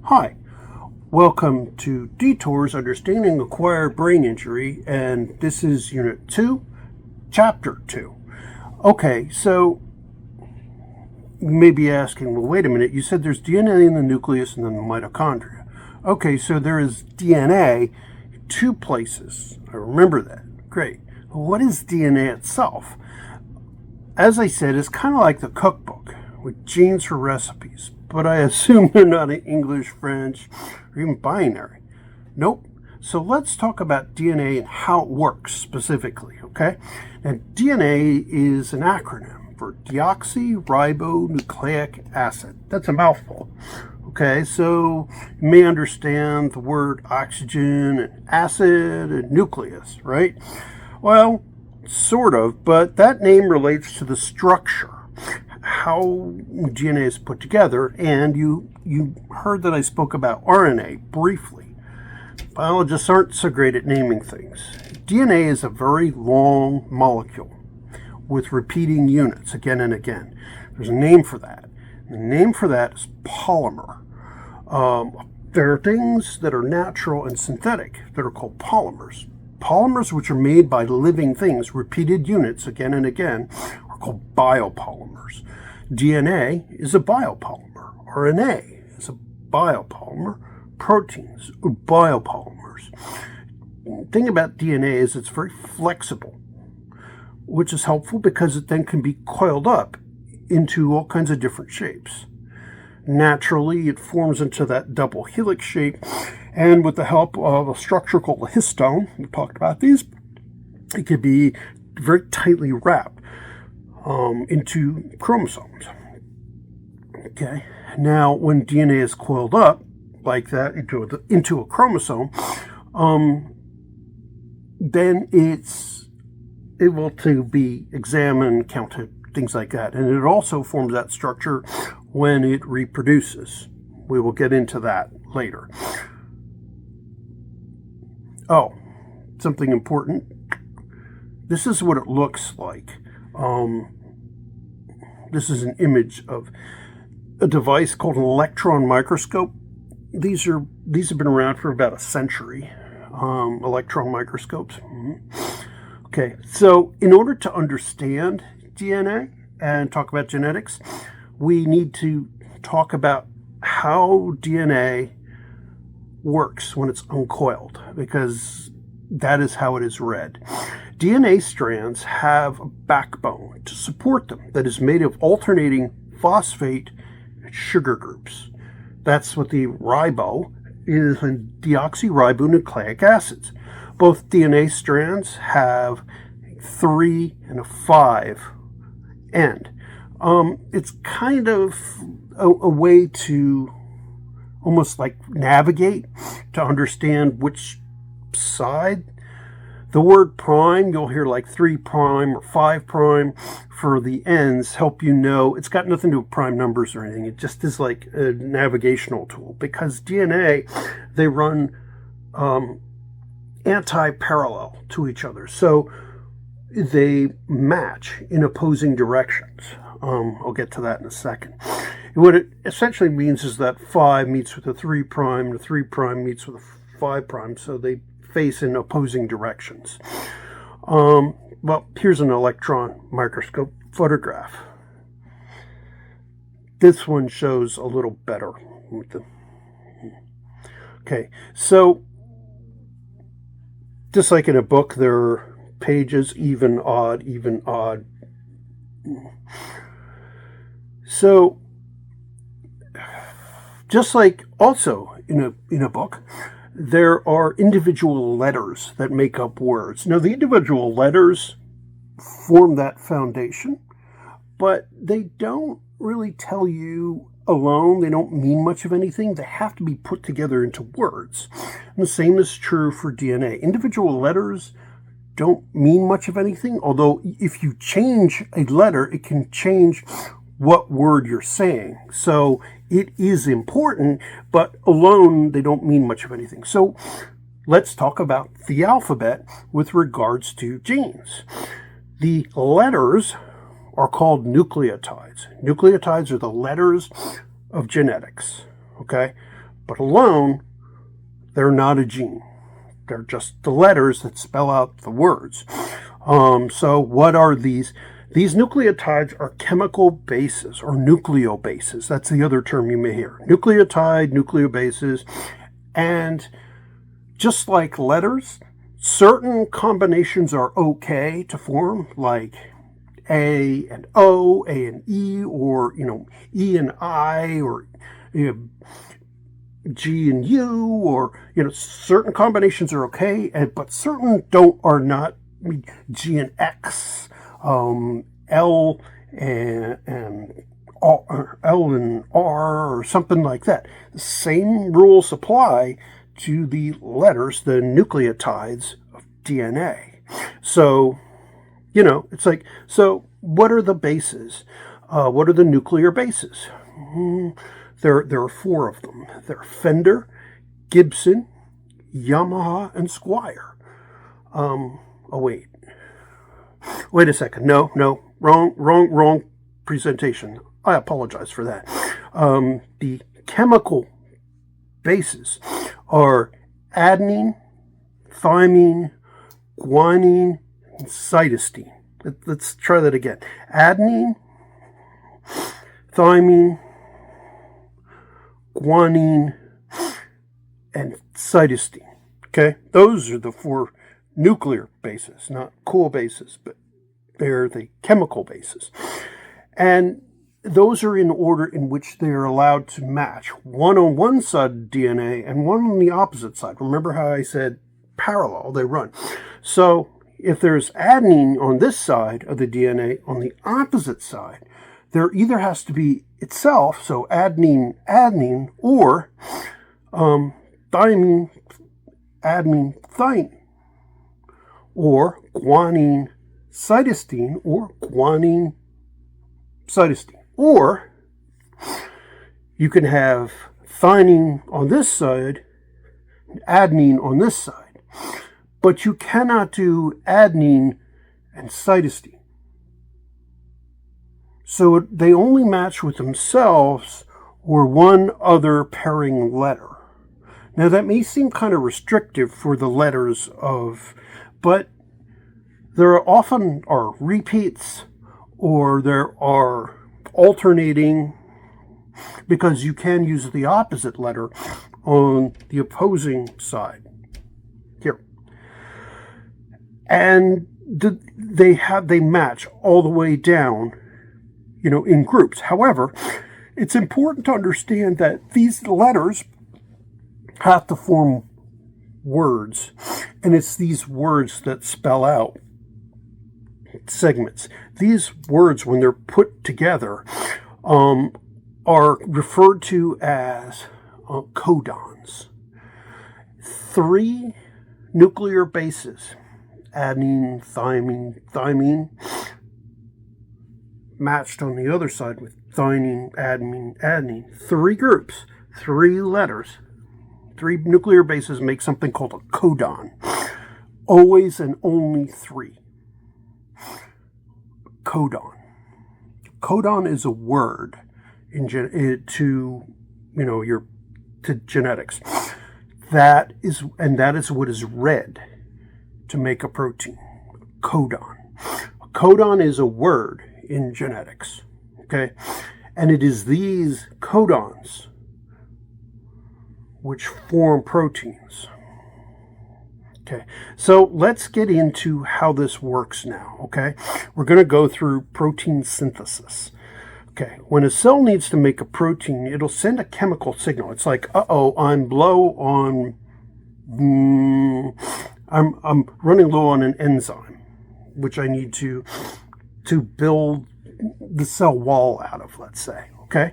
Hi, welcome to Detours, Understanding Acquired Brain Injury, and this is Unit 2, Chapter 2. Okay, so you may be asking, well, wait a minute, you said there's DNA in the nucleus and then the mitochondria. Okay, so there is DNA in two places. I remember that. Great. Well, what is DNA itself? As I said, it's kind of like the cookbook with genes for recipes. But I assume they're not in English, French, or even binary. Nope. So let's talk about DNA and how it works specifically, okay? Now, DNA is an acronym for deoxyribonucleic acid. That's a mouthful. Okay, so you may understand the word oxygen and acid and nucleus, right? Well, sort of, but that name relates to the structure, how DNA is put together, and you heard that I spoke about RNA briefly. Biologists aren't so great at naming things. DNA is a very long molecule with repeating units again and again. There's a name for that. The name for that is polymer. There are things that are natural and synthetic that are called polymers. Polymers, which are made by living things, repeated units again and again, are called biopolymers. DNA is a biopolymer. RNA is a biopolymer. Proteins are biopolymers. The thing about DNA is it's very flexible, which is helpful because it then can be coiled up into all kinds of different shapes. Naturally, it forms into that double helix shape, and with the help of a structure called a histone, we talked about these, it could be very tightly wrapped into chromosomes. Okay, now when DNA is coiled up like that into a chromosome, then it's able to be examined, counted, things like that. And it also forms that structure when it reproduces. We will get into that later. Oh, something important. This is what it looks like. This is an image of a device called an electron microscope. These have been around for about a century. Electron microscopes. Okay, so in order to understand DNA and talk about genetics, we need to talk about how DNA works when it's uncoiled, because that is how it is read. DNA strands have a backbone to support them that is made of alternating phosphate and sugar groups. That's what the ribo is in deoxyribonucleic acids. Both DNA strands have a 3 and a 5 end. It's kind of a way to almost like navigate to understand which side. The word prime, you'll hear like 3' or 5' for the ends, help you know. It's got nothing to do with prime numbers or anything. It just is like a navigational tool, because DNA, they run anti-parallel to each other. So they match in opposing directions. I'll get to that in a second. What it essentially means is that 5 meets with a 3', the 3' meets with a 5', so they face in opposing directions. Well, here's an electron microscope photograph. This one shows a little better. Okay, so just like in a book, there are pages, even, odd, even, odd. So, just like also in a book, there are individual letters that make up words. Now, the individual letters form that foundation, but they don't really tell you alone. They don't mean much of anything. They have to be put together into words. And the same is true for DNA. Individual letters don't mean much of anything, although if you change a letter, it can change what word you're saying. So it is important, but alone they don't mean much of anything. So let's talk about the alphabet with regards to genes. The letters are called nucleotides. Nucleotides are the letters of genetics, okay? but alone, they're not a gene. They're just the letters that spell out the words. So what are these? These nucleotides are chemical bases or nucleobases. That's the other term you may hear. Nucleotide, nucleobases. And just like letters, certain combinations are okay to form, like A and O, A and E, or, E and I, or, G and U, or, certain combinations are okay, but certain are not. G and X, L and L and R, or something like that. The same rules apply to the letters, the nucleotides of DNA. So, it's like, so what are the bases? What are the nuclear bases? There are 4 of them. They're Fender, Gibson, Yamaha, and Squier. Wait a second. No, wrong presentation. I apologize for that. The chemical bases are adenine, thymine, guanine, and cytosine. Let's try that again. Adenine, thymine, guanine, and cytosine. Okay? Those are the 4 nuclear bases, not cool bases, but they're the chemical bases. And those are in order in which they are allowed to match, one on one side of DNA and one on the opposite side. Remember how I said parallel, they run. So if there's adenine on this side of the DNA, on the opposite side, there either has to be itself, so adenine, or thymine, adenine, thymine, or guanine, cytosine, or guanine, cytosine. Or you can have thymine on this side, and adenine on this side, but you cannot do adenine and cytosine. So they only match with themselves or one other pairing letter. Now that may seem kind of restrictive for the letters but there often are repeats, or there are alternating, because you can use the opposite letter on the opposing side here. And they match all the way down, in groups. However, it's important to understand that these letters have to form words, and it's these words that spell out segments. These words, when they're put together, are referred to as codons. 3 nuclear bases, adenine, thymine, matched on the other side with thymine, adenine. 3 groups, 3 letters, 3 nuclear bases make something called a codon. Always and only 3. Codon. Codon is a word to genetics. That is what is read to make a protein. Codon. A codon is a word in genetics. Okay? And it is these codons which form proteins. Okay, so let's get into how this works now, okay? We're going to go through protein synthesis. Okay, when a cell needs to make a protein, it'll send a chemical signal. It's like, I'm low on, I'm running low on an enzyme, which I need to build the cell wall out of, let's say, okay?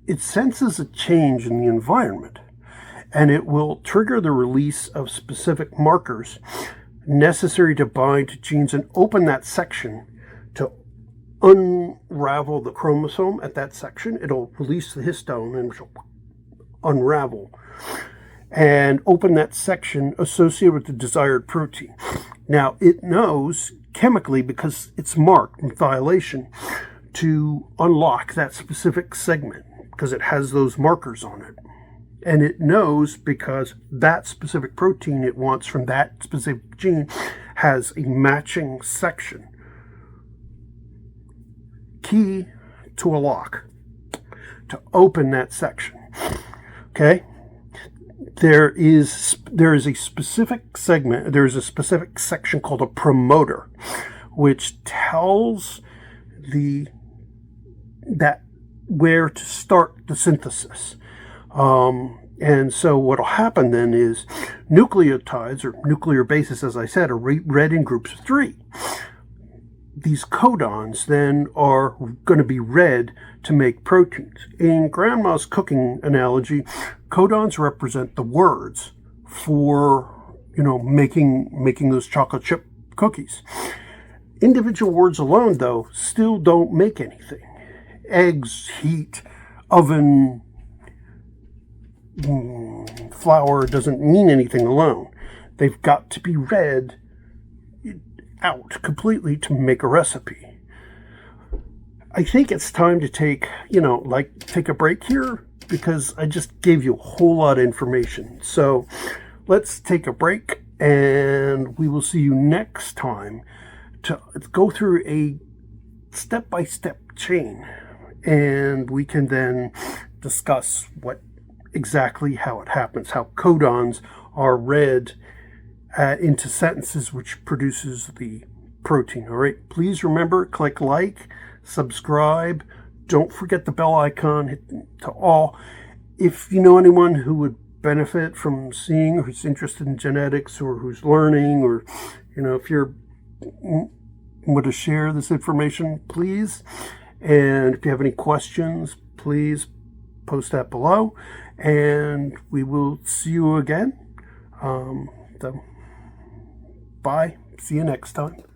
It senses a change in the environment, and it will trigger the release of specific markers necessary to bind to genes and open that section to unravel the chromosome at that section. It'll release the histone and unravel and open that section associated with the desired protein. Now, it knows chemically, because it's marked methylation, to unlock that specific segment because it has those markers on it. And it knows because that specific protein it wants from that specific gene has a matching section. Key to a lock to open that section. Okay? There is a specific segment, there's a specific section called a promoter, which tells that where to start the synthesis. And so what will happen then is nucleotides, or nuclear bases, as I said, are read in groups of 3. These codons then are going to be read to make proteins. In Grandma's cooking analogy, codons represent the words for, making those chocolate chip cookies. Individual words alone, though, still don't make anything. Eggs, heat, oven, flour doesn't mean anything alone. They've got to be read out completely to make a recipe. I think it's time to take a break here, because I just gave you a whole lot of information. So let's take a break, and we will see you next time to go through a step-by-step chain, and we can then discuss how it happens, how codons are read into sentences, which produces the protein. All right, please remember, click like, subscribe, don't forget the bell icon, hit to all. If you know anyone who would benefit from seeing, or who's interested in genetics, or who's learning, or if you're want to share this information, please. And if you have any questions, please post that below, and we will see you again. Bye. See you next time.